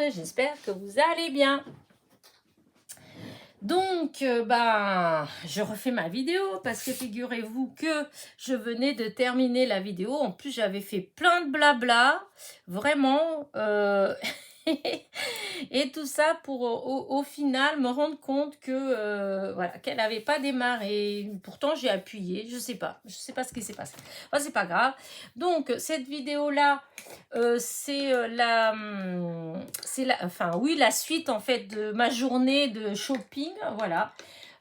j'espère que vous allez bien. Donc, je refais ma vidéo parce que figurez-vous que je venais de terminer la vidéo. En plus, j'avais fait plein de blabla, vraiment. Et tout ça pour au final me rendre compte que voilà, qu'elle n'avait pas démarré. Pourtant, j'ai appuyé, je sais pas ce qui s'est passé. Enfin, c'est pas grave. Donc, cette vidéo-là, c'est la suite en fait de ma journée de shopping, voilà.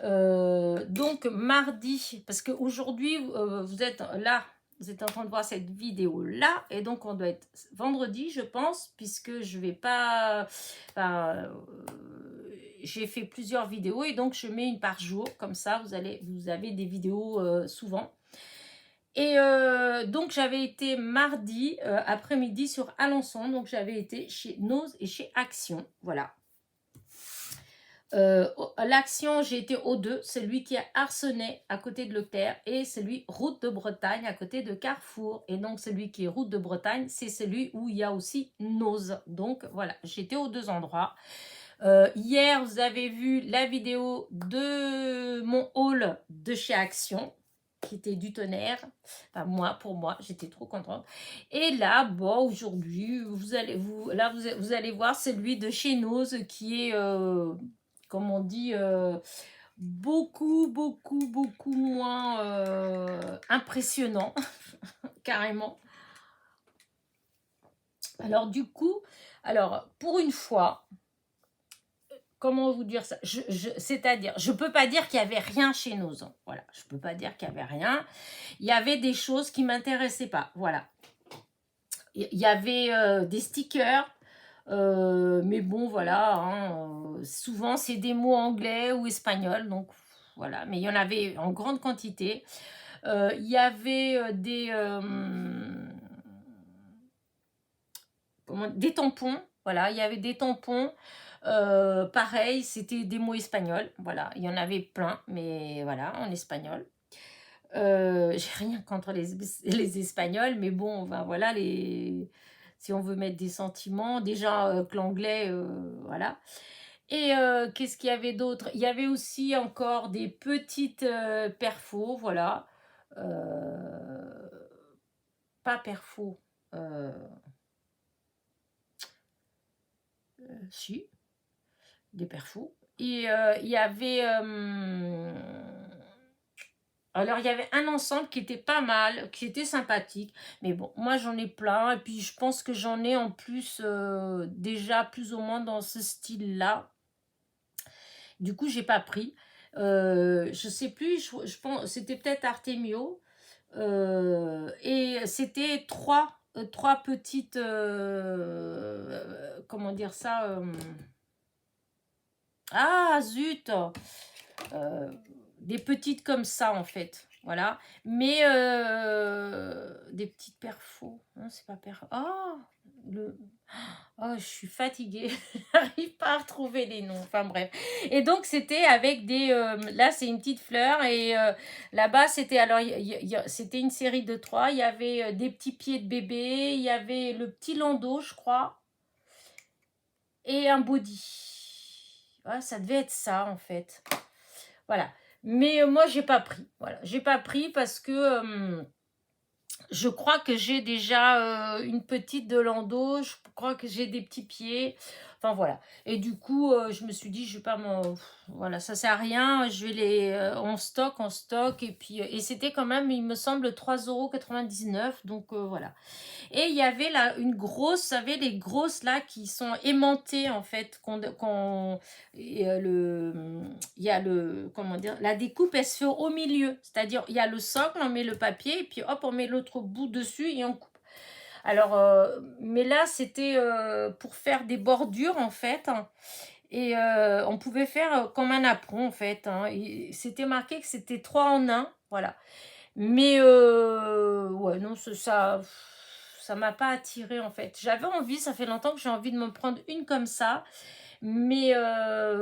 Donc mardi, parce qu'aujourd'hui vous êtes là, vous êtes en train de voir cette vidéo là, et donc on doit être vendredi je pense, puisque je vais pas, j'ai fait plusieurs vidéos et donc je mets une par jour, comme ça vous avez des vidéos souvent. Et donc, j'avais été mardi après-midi sur Alençon. Donc, j'avais été chez Nose et chez Action. Voilà. L'Action, j'ai été aux deux. Celui qui est à Arcenay, à côté de Leclerc. Et celui route de Bretagne, à côté de Carrefour. Et donc, celui qui est route de Bretagne, c'est celui où il y a aussi Nose. Donc, voilà. J'étais aux deux endroits. Hier, vous avez vu la vidéo de mon haul de chez Action, qui était du tonnerre. Enfin, pour moi, j'étais trop contente. Et là, bon, aujourd'hui, vous allez voir celui de chez Nose qui est, comme on dit, beaucoup moins impressionnant, carrément. Alors, du coup, pour une fois, comment vous dire ça, c'est-à-dire, je peux pas dire qu'il y avait rien chez Nose. Voilà, je peux pas dire qu'il y avait rien. Il y avait des choses qui m'intéressaient pas. Voilà. Il y avait des stickers. Mais bon, voilà. Souvent, c'est des mots anglais ou espagnols. Donc, voilà. Mais il y en avait en grande quantité. Il y avait des tampons. Voilà, il y avait des tampons. Pareil, c'était des mots espagnols. Voilà, il y en avait plein, mais voilà, en espagnol. J'ai rien contre les Espagnols, mais bon, voilà, si on veut mettre des sentiments, déjà que l'anglais, voilà. Et qu'est-ce qu'il y avait d'autre? Il y avait aussi encore des petites perfos, voilà. Pas perfos. Si, des perfos. Et il y avait... alors, il y avait un ensemble qui était pas mal, qui était sympathique. Mais bon, moi, j'en ai plein. Et puis, je pense que j'en ai en plus déjà plus ou moins dans ce style-là. Du coup, j'ai pas pris. Je sais plus, je pense, c'était peut-être Artemio. Et c'était trois petites... comment dire ça ah, zut des petites comme ça en fait, voilà, mais des petites perfos, non c'est pas je suis fatiguée, j'arrive pas à retrouver les noms, enfin bref. Et donc c'était avec des là c'est une petite fleur et là-bas c'était alors c'était une série de 3, il y avait des petits pieds de bébé, il y avait le petit landau je crois et un body. Ouais, ça devait être ça en fait, voilà. Mais moi, j'ai pas pris. Voilà, j'ai pas pris parce que je crois que j'ai déjà une petite de landau. Je crois que j'ai des petits pieds. Enfin, voilà. Et du coup, je me suis dit, je vais pas m'en... Voilà, ça sert à rien. Je vais les... en stock. Et puis, et c'était quand même, il me semble, 3,99 €. Donc, voilà. Et il y avait là une grosse, vous savez, les grosses là qui sont aimantées en fait. Il y a comment dire, la découpe elle se fait au milieu. C'est-à-dire, il y a le socle, on met le papier et puis hop, on met l'autre bout dessus et on coupe. Alors, mais là, c'était pour faire des bordures en fait. Et on pouvait faire comme un apron en fait. C'était marqué que c'était 3 en 1. Voilà. Mais ouais, non, ça m'a pas attiré en fait. J'avais envie, ça fait longtemps que j'ai envie de me prendre une comme ça. Mais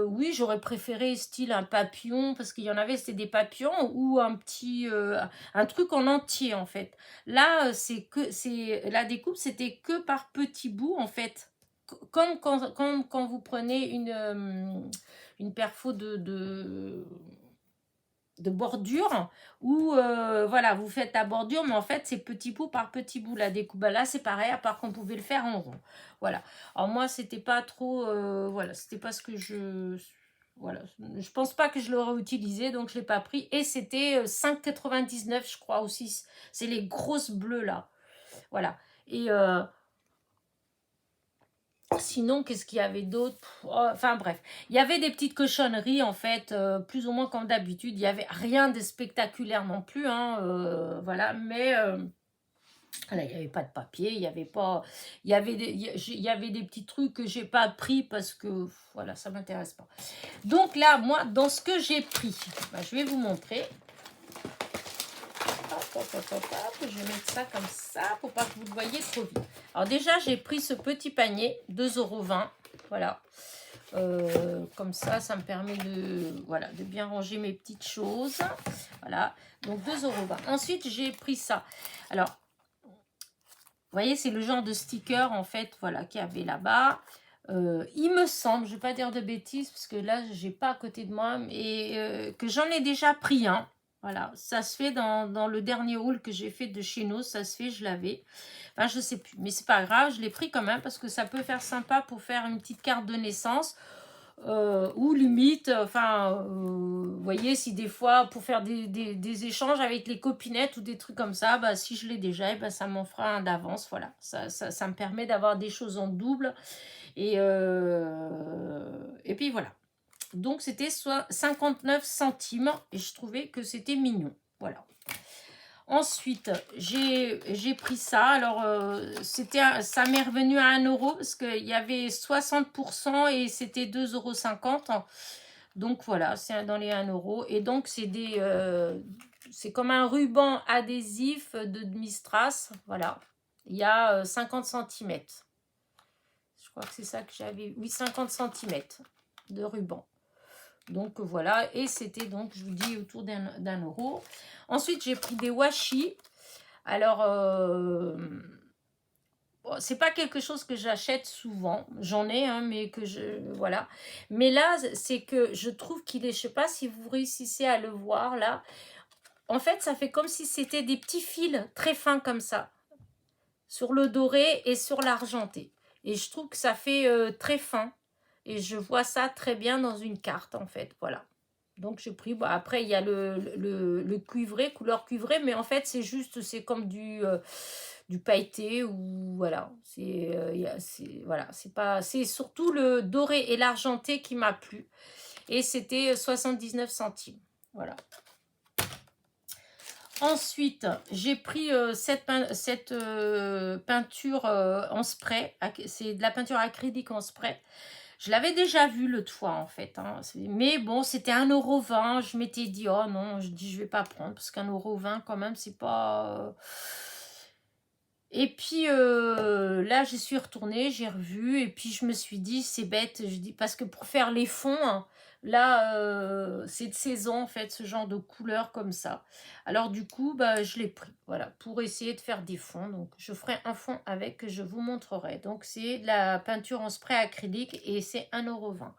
oui, j'aurais préféré style un papillon, parce qu'il y en avait, c'était des papillons, ou un petit, un truc en entier en fait. Là, la découpe, c'était que par petits bouts en fait. comme quand vous prenez une perfo de bordure où voilà, vous faites la bordure, mais en fait c'est petit bout par petit bout la découpe. Bah, là c'est pareil, à part qu'on pouvait le faire en rond. Voilà. Alors moi c'était pas trop, voilà, c'était pas ce que voilà, je pense pas que je l'aurais utilisé, donc je l'ai pas pris. Et c'était 5,99 je crois aussi. C'est les grosses bleues là. Voilà. Et sinon, qu'est-ce qu'il y avait d'autre? Enfin bref, il y avait des petites cochonneries en fait, plus ou moins comme d'habitude. Il n'y avait rien de spectaculaire non plus, hein, voilà. Mais voilà, il n'y avait pas de papier, il y avait pas, il y avait des petits trucs que j'ai pas pris parce que voilà, ça m'intéresse pas. Donc là, moi, dans ce que j'ai pris, bah, je vais vous montrer. Je vais mettre ça comme ça pour pas que vous le voyez trop vite. Alors déjà, j'ai pris ce petit panier, 2,20 €. Voilà. Comme ça me permet de, voilà, de bien ranger mes petites choses. Voilà. Donc 2,20 €. Ensuite, j'ai pris ça. Alors, vous voyez, c'est le genre de sticker, en fait, voilà, qu'il y avait là-bas. Il me semble, je ne vais pas dire de bêtises, parce que là, je n'ai pas à côté de moi, mais que j'en ai déjà pris un. Voilà, ça se fait dans le dernier haul que j'ai fait de chez nous, ça se fait, je l'avais. Enfin, je sais plus, mais c'est pas grave, je l'ai pris quand même parce que ça peut faire sympa pour faire une petite carte de naissance. Ou limite, enfin, vous voyez, si des fois, pour faire des échanges avec les copinettes ou des trucs comme ça, bah, si je l'ai déjà, bah, ça m'en fera un d'avance, voilà. Ça me permet d'avoir des choses en double. Et puis voilà. Donc c'était soit 59 centimes et je trouvais que c'était mignon. Voilà. Ensuite, j'ai pris ça. Alors, ça m'est revenu à 1 € parce qu'il y avait 60% et c'était 2,50 €. Donc voilà, c'est dans les 1 €. Et donc, c'est comme un ruban adhésif de Mistras. Voilà. Il y a 50 centimètres. Je crois que c'est ça que j'avais. Oui, 50 centimètres de ruban. Donc voilà, et c'était donc, je vous dis, autour d'un euro. Ensuite, j'ai pris des washi. Alors, bon, c'est pas quelque chose que j'achète souvent. J'en ai, hein, mais que voilà. Mais là, c'est que je trouve qu'il est, je sais pas si vous réussissez à le voir là. En fait, ça fait comme si c'était des petits fils très fins comme ça. Sur le doré et sur l'argenté. Et je trouve que ça fait très fin. Et je vois ça très bien dans une carte, en fait. Voilà. Donc, j'ai pris... Bon, après, il y a le cuivré, couleur cuivrée. Mais en fait, c'est juste... C'est comme du pailleté. Ou voilà. Voilà. C'est surtout le doré et l'argenté qui m'a plu. Et c'était 79 centimes. Voilà. Ensuite, j'ai pris cette peinture en spray. C'est de la peinture acrylique en spray. Je l'avais déjà vue l'autre fois, en fait. Hein. Mais bon, c'était 1,20 €. Je m'étais dit, oh non, je dis, je vais pas prendre. Parce qu'1,20 € quand même, c'est pas... Et puis là, j'y suis retournée, j'ai revu. Et puis, je me suis dit, c'est bête. Je dis, parce que pour faire les fonds... Hein, là, c'est de saison, en fait, ce genre de couleur comme ça. Alors, du coup, bah, je l'ai pris, voilà, pour essayer de faire des fonds. Donc, je ferai un fond avec que je vous montrerai. Donc, c'est de la peinture en spray acrylique et c'est 1,20 €.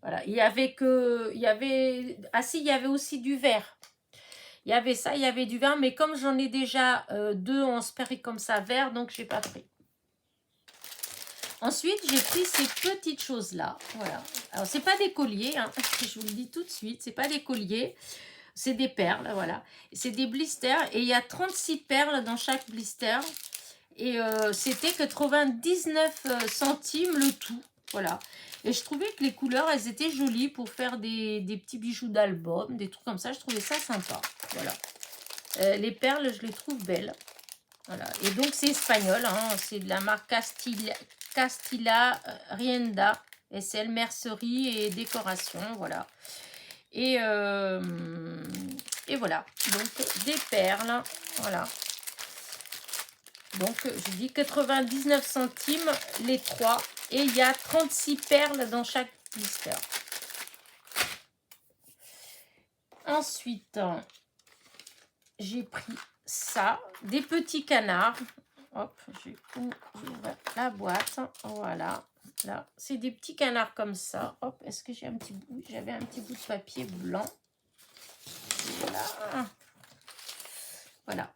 Voilà, il y avait il y avait aussi du vert. Il y avait ça, il y avait du vert, mais comme j'en ai déjà deux en spray comme ça, vert, donc, je n'ai pas pris. Ensuite, j'ai pris ces petites choses-là. Voilà. Alors, c'est pas des colliers, hein, je vous le dis tout de suite, c'est pas des colliers, c'est des perles, voilà. C'est des blisters et il y a 36 perles dans chaque blister. Et c'était 99 centimes le tout, voilà. Et je trouvais que les couleurs, elles étaient jolies pour faire des petits bijoux d'album, des trucs comme ça. Je trouvais ça sympa, voilà. Les perles, je les trouve belles. Voilà. Et donc, c'est espagnol. Hein. C'est de la marque Castilla Rienda. SL Mercerie et décoration. Voilà. Et voilà. Donc, des perles. Voilà. Donc, je dis 99 centimes les 3. Et il y a 36 perles dans chaque blister. Ensuite, j'ai pris ça, des petits canards. Hop, je vais ouvrir la boîte. Voilà. Là, c'est des petits canards comme ça. Hop, est-ce que j'ai un petit bout? J'avais un petit bout de papier blanc. Voilà. Voilà.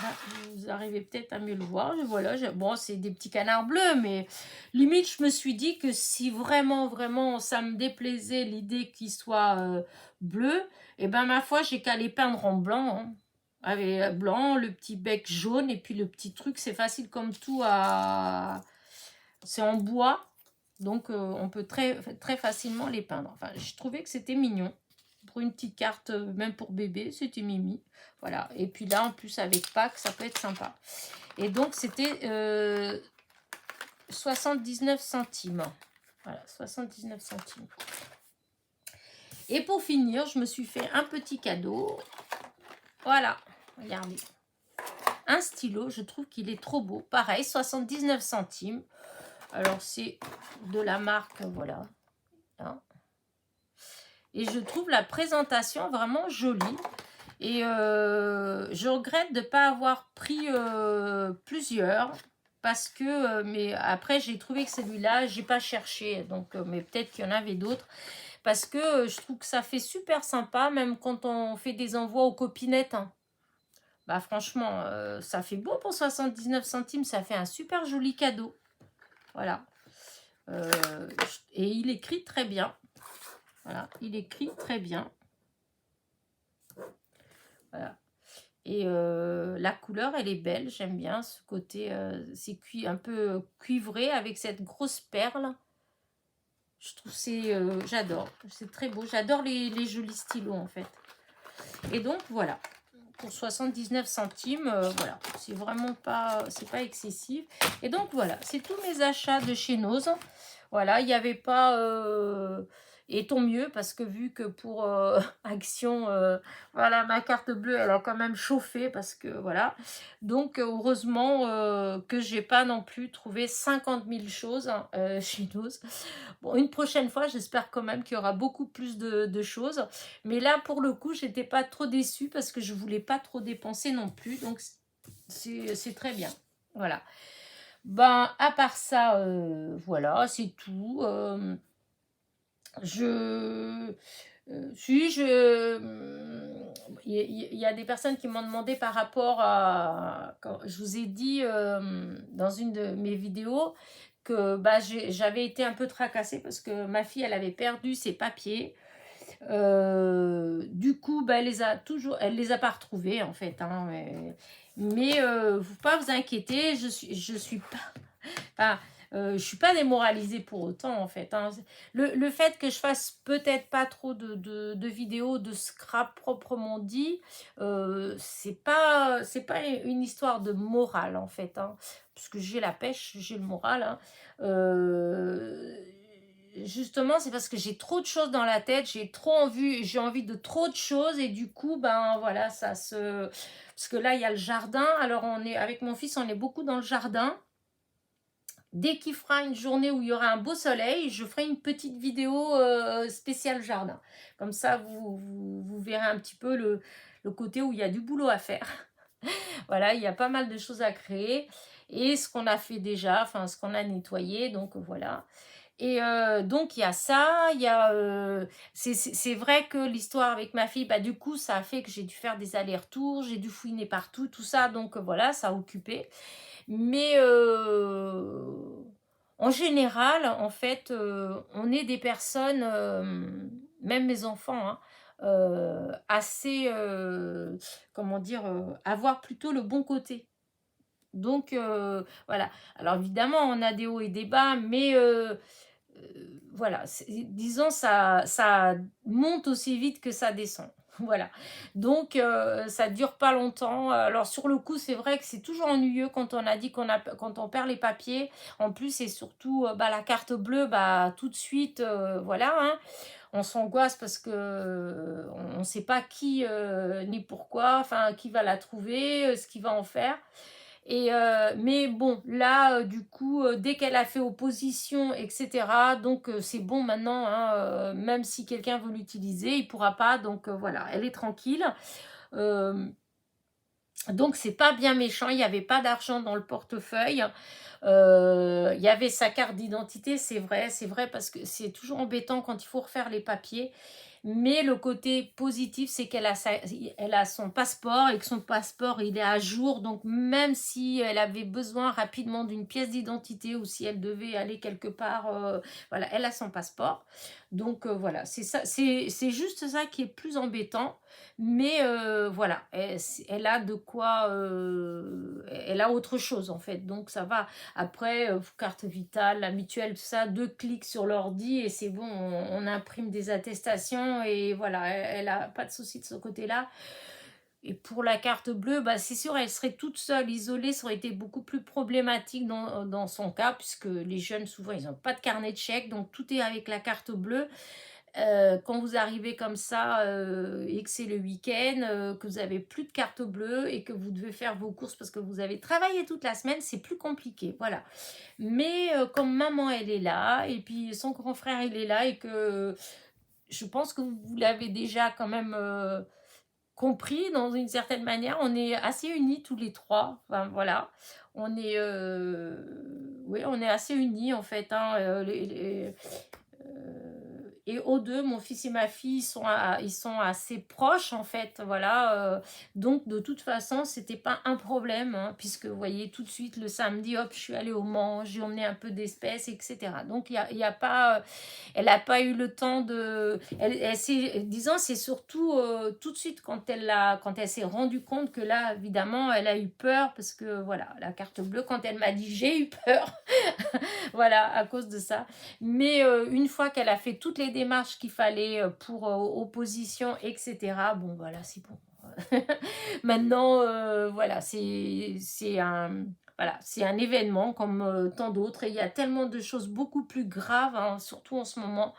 Là, vous arrivez peut-être à mieux le voir. Voilà, bon, c'est des petits canards bleus, mais limite, je me suis dit que si vraiment, vraiment, ça me déplaisait l'idée qu'ils soient bleus, et ben ma foi, j'ai qu'à les peindre en blanc. Hein. Avec blanc, le petit bec jaune, et puis le petit truc, c'est facile comme tout à... C'est en bois, donc on peut très facilement les peindre. Enfin, je trouvais que c'était mignon. Pour une petite carte, même pour bébé, c'était mimi. Voilà. Et puis là, en plus, avec Pâques, ça peut être sympa. Et donc, c'était 79 centimes. Voilà, 79 centimes. Et pour finir, je me suis fait un petit cadeau. Voilà, regardez. Un stylo, je trouve qu'il est trop beau. Pareil, 79 centimes. Alors, c'est de la marque, voilà. Hein. Et je trouve la présentation vraiment jolie. Et je regrette de ne pas avoir pris plusieurs. Parce que, mais après, j'ai trouvé que celui-là, j'ai pas cherché. Donc, mais peut-être qu'il y en avait d'autres. Parce que je trouve que ça fait super sympa, même quand on fait des envois aux copinettes. Hein. Bah franchement, ça fait beau pour 79 centimes. Ça fait un super joli cadeau. Voilà. Et il écrit très bien. Voilà, il écrit très bien. Voilà. Et la couleur, elle est belle. J'aime bien ce côté, c'est un peu cuivré avec cette grosse perle. Je trouve c'est, j'adore. C'est très beau. J'adore les jolis stylos en fait. Et donc voilà. Pour 79 centimes, voilà. C'est vraiment pas, c'est pas excessif. Et donc voilà, c'est tous mes achats de chez Nose. Voilà, il n'y avait pas... et tant mieux, parce que vu que pour Action, voilà, ma carte bleue, elle a quand même chauffé, parce que voilà. Donc, heureusement que j'ai pas non plus trouvé 50 000 choses hein, chez Nose. Bon, une prochaine fois, j'espère quand même qu'il y aura beaucoup plus de choses. Mais là, pour le coup, j'étais pas trop déçue, parce que je voulais pas trop dépenser non plus. Donc, c'est très bien. Voilà. Ben, à part ça, voilà, c'est tout. Si, il y a des personnes qui m'ont demandé par rapport à... Quand je vous ai dit dans une de mes vidéos que bah, j'avais été un peu tracassée parce que ma fille, elle avait perdu ses papiers. Du coup, bah, elle les a pas retrouvés en fait. Hein, mais faut pas vous inquiéter, je suis pas... Enfin, je suis pas démoralisée pour autant en fait. Hein. Le fait que je fasse peut-être pas trop de vidéos de scrap proprement dit, c'est pas une histoire de morale en fait. Hein. Parce que j'ai la pêche, j'ai le moral. Hein. Justement, c'est parce que j'ai trop de choses dans la tête, j'ai envie de trop de choses et du coup, ben voilà, ça se... Parce que là, il y a le jardin. Alors, avec mon fils, on est beaucoup dans le jardin. Dès qu'il fera une journée où il y aura un beau soleil, je ferai une petite vidéo spéciale jardin. Comme ça, vous verrez un petit peu le côté où il y a du boulot à faire. Voilà, il y a pas mal de choses à créer. Et ce qu'on a fait déjà, enfin ce qu'on a nettoyé, donc voilà. Et donc il y a ça, il y a c'est vrai que l'histoire avec ma fille, bah du coup ça a fait que j'ai dû faire des allers-retours, j'ai dû fouiner partout, tout ça, donc voilà, ça a occupé. Mais en général, en fait, on est des personnes, même mes enfants, hein, assez, comment dire, avoir plutôt le bon côté. Donc voilà. Alors évidemment, on a des hauts et des bas, mais voilà, disons, ça monte aussi vite que ça descend. Voilà. Donc, ça dure pas longtemps. Alors, sur le coup, c'est vrai que c'est toujours ennuyeux quand on a dit quand on perd les papiers. En plus, et surtout, bah, la carte bleue, bah, tout de suite, voilà, hein, on s'angoisse parce que on ne sait pas qui ni pourquoi, enfin, qui va la trouver, ce qu'il va en faire. Et mais bon, là, du coup, dès qu'elle a fait opposition, etc., donc c'est bon maintenant, hein, même si quelqu'un veut l'utiliser, il ne pourra pas, donc voilà, elle est tranquille. Donc c'est pas bien méchant, il n'y avait pas d'argent dans le portefeuille. Il y avait sa carte d'identité, c'est vrai, parce que c'est toujours embêtant quand il faut refaire les papiers. Mais le côté positif, c'est elle a son passeport et que son passeport, il est à jour. Donc, même si elle avait besoin rapidement d'une pièce d'identité ou si elle devait aller quelque part, voilà, elle a son passeport. Donc, voilà, c'est ça, c'est juste ça qui est plus embêtant. Mais voilà, elle a de quoi, elle a autre chose en fait. Donc, ça va. Après, carte vitale, la mutuelle, tout ça, 2 clics sur l'ordi et c'est bon, on imprime des attestations et voilà, elle a pas de souci de ce côté-là. Et pour la carte bleue, bah, c'est sûr, elle serait toute seule, isolée, ça aurait été beaucoup plus problématique dans son cas, puisque les jeunes, souvent, ils n'ont pas de carnet de chèques, donc tout est avec la carte bleue. Quand vous arrivez comme ça et que c'est le week-end, que vous avez plus de carte bleue et que vous devez faire vos courses parce que vous avez travaillé toute la semaine, c'est plus compliqué, voilà. Mais comme maman, elle est là, et puis son grand frère, il est là, et que je pense que vous l'avez déjà quand même compris dans une certaine manière, on est assez unis tous les trois, enfin voilà. On est, oui, on est assez unis en fait, hein, et eux deux, mon fils et ma fille, ils sont assez proches en fait, voilà. Donc de toute façon, c'était pas un problème, hein, puisque vous voyez tout de suite le samedi, hop, je suis allée au Mans, j'ai emmené un peu d'espèces, etc. Donc il y a pas, elle n'a pas eu le temps de, disons, c'est surtout tout de suite quand elle s'est rendue compte que là, évidemment, elle a eu peur parce que voilà, la carte bleue, quand elle m'a dit j'ai eu peur, voilà, à cause de ça. Mais une fois qu'elle a fait toutes les démarches qu'il fallait pour opposition, etc., bon, voilà, c'est bon. Maintenant, voilà, voilà, c'est un événement comme tant d'autres. Et il y a tellement de choses beaucoup plus graves, hein, surtout en ce moment,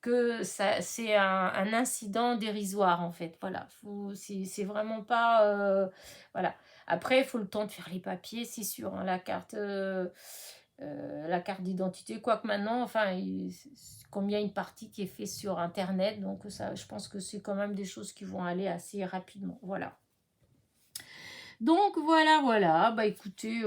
que c'est un incident dérisoire, en fait. Voilà, c'est vraiment pas... voilà. Après, il faut le temps de faire les papiers, c'est sûr, hein, la carte d'identité, quoique maintenant, enfin, comme il y a une partie qui est faite sur Internet, donc ça, je pense que c'est quand même des choses qui vont aller assez rapidement. Voilà. Donc voilà, bah écoutez,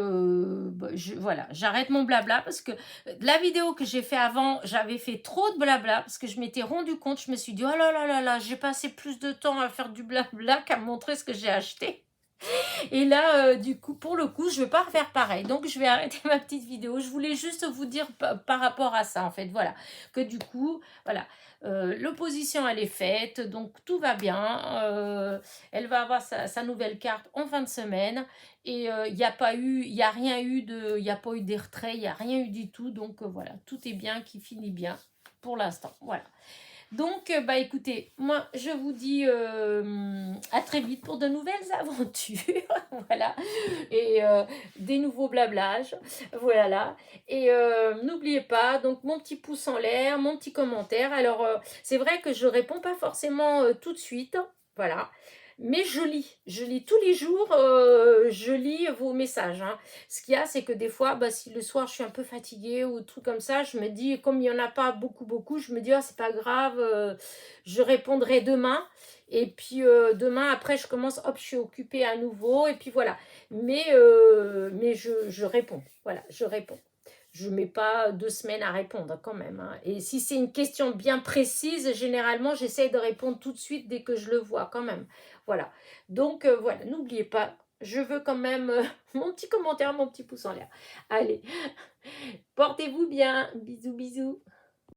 voilà, j'arrête mon blabla parce que la vidéo que j'ai fait avant, j'avais fait trop de blabla parce que je m'étais rendu compte, je me suis dit, oh là là là là, j'ai passé plus de temps à faire du blabla qu'à montrer ce que j'ai acheté. Et là, du coup, pour le coup, je ne vais pas refaire pareil. Donc, je vais arrêter ma petite vidéo. Je voulais juste vous dire par rapport à ça, en fait, voilà. Que du coup, voilà, l'opposition, elle est faite. Donc, tout va bien. Elle va avoir sa nouvelle carte en fin de semaine. Et il n'y a pas eu, il n'y a rien eu de, il n'y a pas eu des retraits, il n'y a rien eu du tout. Donc, voilà, tout est bien, qui finit bien pour l'instant. Voilà. Donc, bah écoutez, moi, je vous dis à très vite pour de nouvelles aventures, voilà, et des nouveaux blablages, voilà. Et n'oubliez pas, donc, mon petit pouce en l'air, mon petit commentaire. Alors, c'est vrai que je ne réponds pas forcément tout de suite, voilà. Mais je lis tous les jours, je lis vos messages, hein. Ce qu'il y a, c'est que des fois, bah, si le soir je suis un peu fatiguée ou truc comme ça, je me dis, comme il n'y en a pas beaucoup, je me dis, oh, c'est pas grave, je répondrai demain. Et puis demain, après, je commence, hop, je suis occupée à nouveau. Et puis voilà. Mais je réponds. Voilà, je réponds. Je ne mets pas 2 semaines à répondre quand même, hein. Et si c'est une question bien précise, généralement, j'essaie de répondre tout de suite dès que je le vois quand même. Voilà. Donc, voilà, n'oubliez pas, je veux quand même mon petit commentaire, mon petit pouce en l'air. Allez, portez-vous bien. Bisous, bisous.